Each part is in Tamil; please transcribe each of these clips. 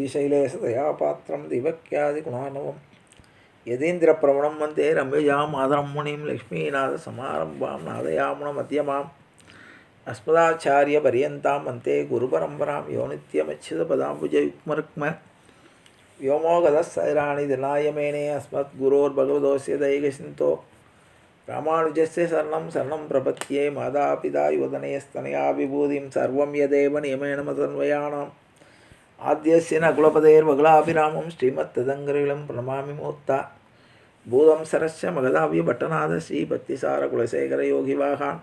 ஸ்ரீசைலேசதயா பாத்திரம் திவக்யாதி குணானவம் யதீந்திரப்பிரவணம் வந்தே ரம்யஜாம் ஆதரம் முனிம் லக்ஷ்மீநாத சமாரம்பாம் நாதயாமுன மத்தியமாம் அஸ்மதாச்சாரிய பரியந்தாம் வந்தே குருபரம்பராம் யோ நித்யமச்சித பதாம்புஜயுக்மருக்ம व्योमोगतस्सैराणि दिनायमेने अस्मद्गुरोर्भगवतोऽस्य दैकसिन्तो रामानुजस्य शरणं शरणं प्रपद्ये मातापिता युवतनयस्तनया विभूतिं सर्वं यदेव नियमेन मदन्वयानाम् आद्यस्य न कुलपतेर्वकुलाभिरामं श्रीमत्तदङ्घ्रिलं प्रणमामि मूर्ता भूतं सरस्य मगधाव्यभट्टनाथ श्रीभक्तिसारकुलशेखरयोगिवाहान्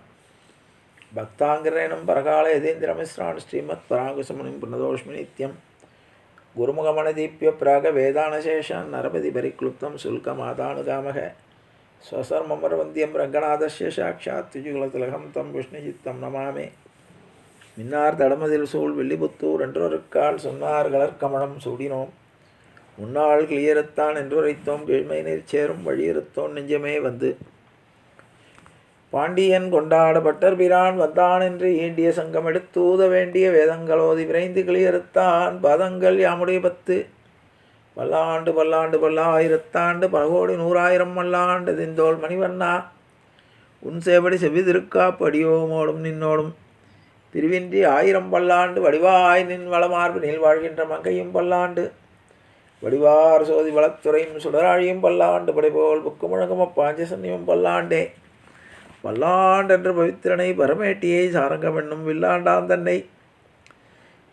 भक्ताङ्ग्रेणं परकाल यतीन्द्रमिश्रान् श्रीमत्पराङ्कुशमुनिं प्रणतोऽस्मि नित्यम् गुरुमुखमणदीप्य प्राग वेदानशेषान् नरपति परिक्लुप्तं शुल्कमादानुगामः स्वसर्ममरवन्द्यं रङ्गनाथस्य साक्षात् त्रिजुगलतिलकं तं विष्णुचित्तं नमामि மின்னார் தடமதில் சூழ் வெள்ளிபுத்தூர் என்றொருக்கால் சொன்னார் கலர்கமலம் சூடினோம் முன்னாள் கிளியறுத்தான் என்றுரைத்தோம் கீழ்மை நீர்ச்சேரும் வழியிருத்தோன் நெஞ்சமே வந்து பாண்டியன் கொண்டாட பட்டர்பிரான் வந்தான் என்று ஈண்டிய சங்கம் எடுத்தூத வேண்டிய வேதங்களோதி விரைந்து கிளியறுத்தான் பதங்கள் யாமுடைய 10 பல்லாண்டு பல்லாண்டு பல்லாயிரத்தாண்டு பல கோடி 100,000 மல்லாண்டு திந்தோள் மணிவண்ணா உன் சேவடி செவ்வி திருக்காப்பு அடியோமோடும் நின்னோடும் பிரிவின்றி 1000 பல்லாண்டு வடிவாய் நின் வளமார்பு நீள் வாழ்கின்ற மங்கையும் பல்லாண்டு வடிவார் சோதி வளத்துறையும் சுடராழியும் பல்லாண்டு படைபோல் புக்கு முழங்கும் பாஞ்சசன்னியும் பல்லாண்டே பல்லாண்டென்ற பவித்திரனை பரமேட்டியை சாரங்கம் என்னும் வில்லாண்டான் தன்னை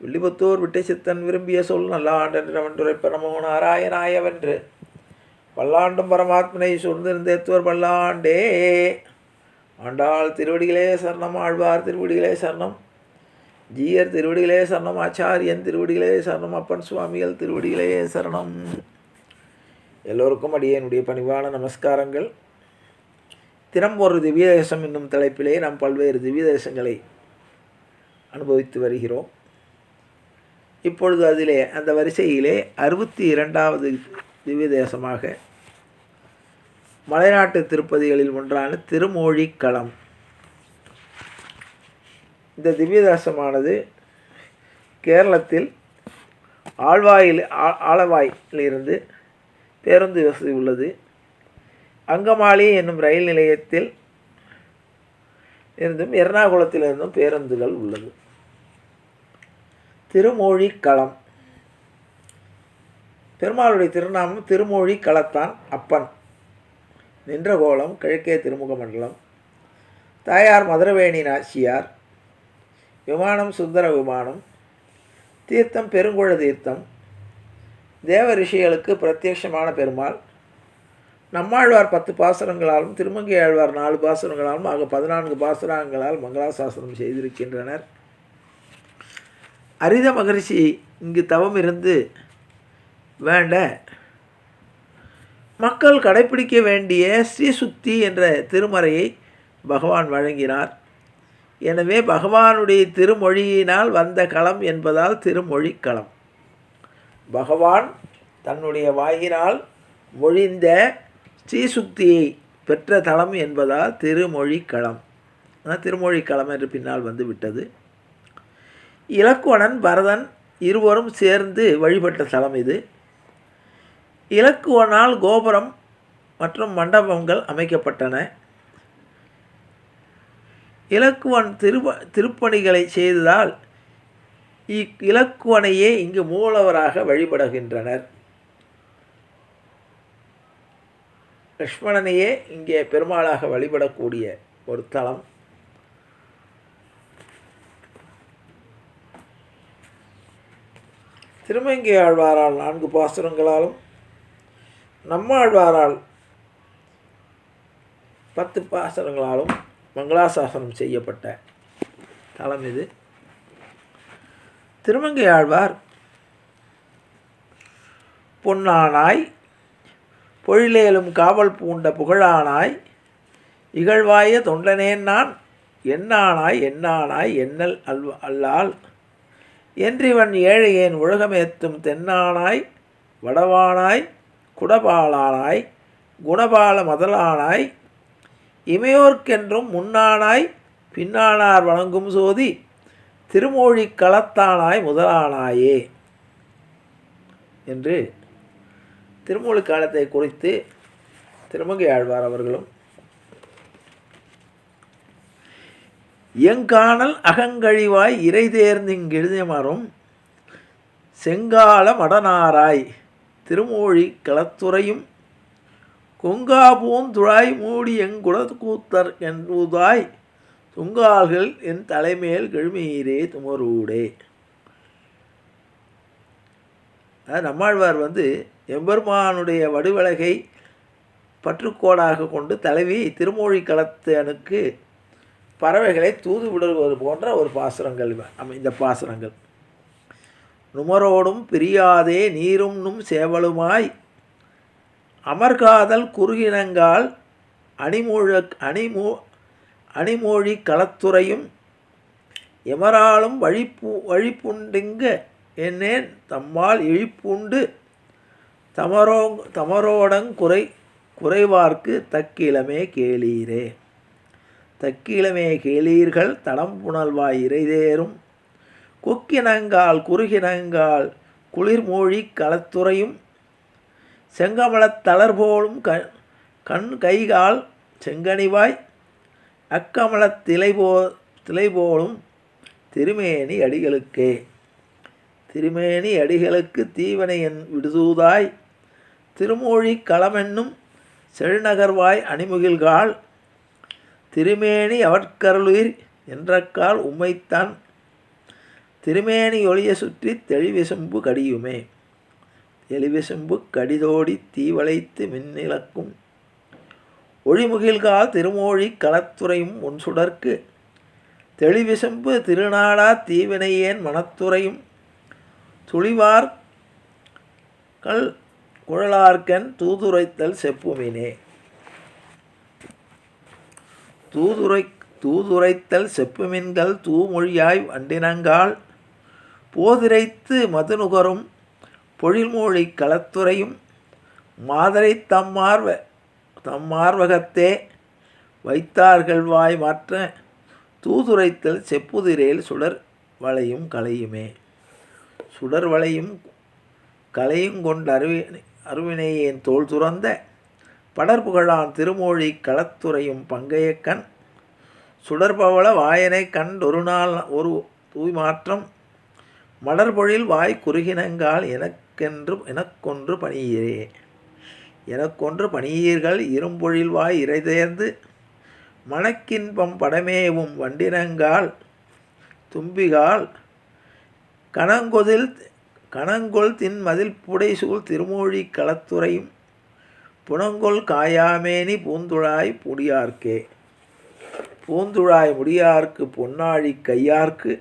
வில்லிபுத்தூர் விட்டை சித்தன் விரும்பிய சொல் நல்லாண்டென்ற வென்றுரைப்ப நமோ நாராயணாயவென்று பல்லாண்டும் பரமாத்மனை சூழ்ந்திருந்தேத்துவர் பல்லாண்டே ஆண்டாள் திருவடிகளே சரணம் ஆழ்வார் திருவடிகளே சரணம் ஜீயர் திருவடிகளே சரணம் ஆச்சாரியன் திருவடிகளே சரணம் அப்பன் சுவாமிகள் திருவடிகளே சரணம். எல்லோருக்கும் அடியேனுடைய பணிவான நமஸ்காரங்கள். தினம் ஒரு திவ்ய தேசம் என்னும் தலைப்பிலே நாம் பல்வேறு திவ்ய தேசங்களை அனுபவித்து வருகிறோம். இப்பொழுது அதிலே அந்த வரிசையிலே 62வது திவ்ய தேசமாக மலைநாட்டு திருப்பதிகளில் ஒன்றான திருமூழிக்களம். இந்த திவ்ய தேசமானது கேரளத்தில் ஆலவாயிலிருந்து பேருந்து வசதி உள்ளது. அங்கமாலி என்னும் ரயில் நிலையத்தில் இருந்தும் எர்ணாகுளத்திலிருந்தும் பேருந்துகள் உள்ளது. திருமூழிக்களம் பெருமாளுடைய திருநாமம் திருமூழிக்களத்தான் அப்பன். நின்ற கோலம் கிழக்கே திருமுக மண்டலம். தாயார் மதுரவேணி நாச்சியார். விமானம் சுந்தர விமானம். தீர்த்தம் பெருங்குழ தீர்த்தம். தேவ ரிஷிகளுக்கு பிரத்யட்சமான பெருமாள். நம்மாழ்வார் 10 பாசுரங்களாலும் திருமங்கை ஆழ்வார் 4 பாசுரங்களாலும் ஆக 14 பாசுரங்களால் மங்களாசாசனம் செய்திருக்கின்றனர். அரித மகரிஷி இங்கு தவம் இருந்து வேண்ட மக்கள் கடைப்பிடிக்க வேண்டிய ஸ்ரீசுக்தி என்ற திருமறையை பகவான் வழங்கினார். எனவே பகவானுடைய திருமொழியினால் வந்த களம் என்பதால் திருமொழிக்களம். பகவான் தன்னுடைய வாயினால் மொழிந்த ஸ்ரீசுக்தியை பெற்ற தலம் என்பதால் திருமொழிக்களம். திருமொழிக்களம் என்று பின்னால் வந்து விட்டது. இலக்குவனன் பரதன் இருவரும் சேர்ந்து வழிபட்ட தலம் இது. இலக்குவனால் கோபுரம் மற்றும் மண்டபங்கள் அமைக்கப்பட்டன. இலக்குவன் திருப்பணிகளை செய்ததால் இலக்குவனையே இங்கு மூலவராக வழிபடுகின்றனர். லக்ஷ்மணனையே இங்கே பெருமாளாக வழிபடக்கூடிய ஒரு தலம். திருமங்கை ஆழ்வாரால் 4 பாசுரங்களாலும் நம்மாழ்வாரால் 10 பாசுரங்களாலும் மங்களாசாசனம் செய்யப்பட்ட தலம் இது. திருமங்கை ஆழ்வார் பொன்னானாய் பொழிலேலும் காவல் பூண்ட புகழானாய் இகழ்வாய தொண்டனேன் நான் என்னானாய் என்னானாய் எண்ணல் அல்லால் என்றிவன் ஏழையேன் உலகமேத்தும் தென்னானாய் வடவானாய் குடபாலானாய் குணபால மதலானாய் இமையோர்க்கென்றும் முன்னானாய் பின்னானார் வணங்கும் சோதி திருமூழிக்களத்தானாய் முதலானாயே. என்று திருமூலக்காலத்தை குறித்து திருமங்கை ஆழ்வார் அவர்களும் எங்கானல் அகங்கழிவாய் இறை தேர்ந்திங்கெழுதியமரும் செங்கால மடனாராய் திருமூழி களத்துறையும் கொங்காபூந்துழாய் மூடி எங்குடக்கூத்தர் என்புதாய் துங்கால்கள் என் தலைமேல் கெழுமீரே துமரூடே. நம்மாழ்வார் எம்பெருமானுடைய வடுவழகை பற்றுக்கோடாக கொண்டு தலைவி திருமூழி களத்தனுக்கு பறவைகளை தூது விடுவது போன்ற ஒரு பாசுரங்கள் இந்த பாசுரங்கள். நுமரோடும் பிரியாதே நீரும் நும் சேவலுமாய் அமர்காதல் குறுகினங்கால் அணிமூழி களத்துறையும் எமராலும் வழிப்புண்டிங்க என்னேன் தம்மால் இழிப்புண்டு தமரோடங் குறைவார்க்கு தக்கிலமே கேளீரே. தக்கிலமே கேளீர்கள் தடம்புணல்வாய் இறைதேரும் கொக்கினங்கால் குறுகினங்கால் குளிர்மூழி களத்துறையும் செங்கமலத் தளர்போலும் கண் கைகால் செங்கனிவாய் அக்கமலத் திளைபோலும் திருமேனி அடிகளுக்கே. திருமேனி அடிகளுக்கு தீவனையன் விடுதூதாய் திருமூழி களமென்னும் செழுநகர்வாய் அணிமுகில்கால் திருமேனி அவற்கருளுயிர் என்றக்கால் உம்மைத்தான் திருமேனி ஒளிய சுற்றி தெளிவிசும்பு கடியுமே. தெளிவிசும்பு கடிதோடி தீவளைத்து மின்னிலக்கும் ஒளிமுகில்கால் திருமூழி களத்துறையும் உன் சுடர்க்கு தெளிவிசும்பு திருநாடா தீவினையேன் மனத்துறையும் துளிவார் கல் குழலார்க்கன் தூதுரைத்தல் செப்புமினே. தூதுரைத்தல் செப்புமின்கள் தூமொழியாய் வண்டினங்கால் போதிரைத்து மதுநுகரும் பொழில்மூழி களத்துறையும் மாதரை தம்மார்வகத்தே வைத்தார்கள் வாய் மாற்ற தூதுரைத்தல் செப்புதிரேல் சுடர் வளையும் கலையுமே. சுடர் வளையும் கலையும் கொண்ட அருவினையேன் தோல் துறந்த படர்புகழான் திருமூழி களத்துறையும் பங்கையக்கண் சுடர்பவள வாயனை கண்டொரு நாள் ஒரு தூய்மாற்றம் மலர்பொழில் வாய் குறுகினங்கால் எனக்கொன்று பணியீரே. எனக்கொன்று பணியீர்கள் இரும்பொழில் வாய் இறைதேர்ந்து மணக்கின்பம் படமேவும் வண்டினங்கால் தும்பிகால் கணங்கொள் தின் மதில் புடைசூழ் திருமூழி களத்துறையும் புனங்கொள் காயாமேனி பூந்துழாய் முடியார்க்கே. பூந்துழாய் முடியார்க்கு பொன்னாழி கையார்க்கு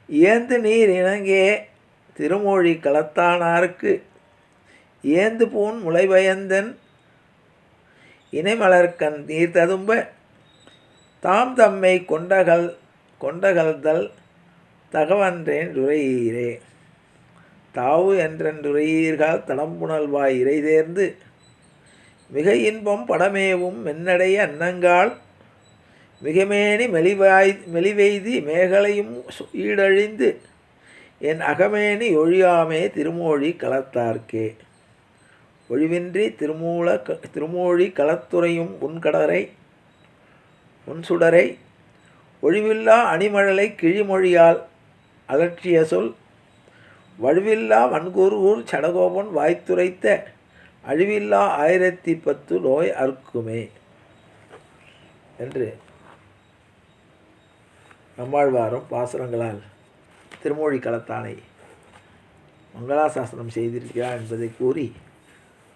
ஏந்து நீர் இணங்கே திருமூழி களத்தானார்க்கு ஏந்து பூன் முளைபயந்தன் இணைமலர்கண் நீர் ததும்ப தாம் தம்மை கொண்டகல்தல் தகவன்றேன் துரையீரே. தாவு என்றென்றுரையீர்கள் தடம்புணல்வாய் இறைதேர்ந்து மிக இன்பம் படமேவும் மென்னடைய அன்னங்கால் மிகமேனி மெலிவெய்தி மேகலையும் ஈடழிந்து என் அகமேனி ஒழியாமே திருமூழி களத்தார்க்கே. ஒழிவின்றி திருமூழி களத்துறையும் உன் சுடரை ஒழிவில்லா அணிமழலை கிழிமொழியால் அலற்றிய சொல் வழுவில்லா வன்கூர் சடகோபன் வாய்த்துரைத்த அழிவில்லா 1010 நோய் அறுக்குமே என்று நம்மாழ்வாரும் பாசுரங்களால் திருமூழி களத்தானை மங்களாசாசனம் செய்திருக்கிறார் என்பதை கூறி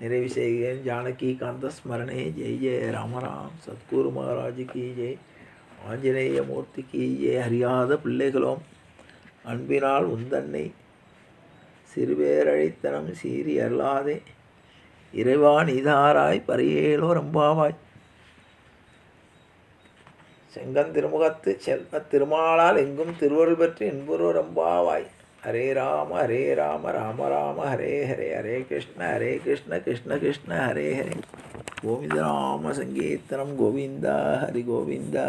நிறைவு செய்கிறேன். ஜானகி காந்த ஸ்மரணே ஜெய் ஜெய ராமராம். சத்குரு மகாராஜ் கி ஜெய். ஆஞ்சநேய மூர்த்தி கி ஜெய். அறியாத பிள்ளைகளோம் அன்பினால் உந்தன்னை சிறுவேரழித்தனம் சீறி அருளாதே இறைவான் இதாராய் பரியேலோ ரம்பாவாய். செங்கன் திருமுகத்து செல்வ திருமாலால் எங்கும் திருவருள் பெற்று இன்புரு ரம்பாவாய். ஹரே ராம ராம ராம ஹரே ஹரே ஹரே கிருஷ்ண கிருஷ்ண கிருஷ்ண ஹரே ஹரே. கோவிந்த நாம சங்கீர்த்தனம் கோவிந்தா ஹரி கோவிந்தா.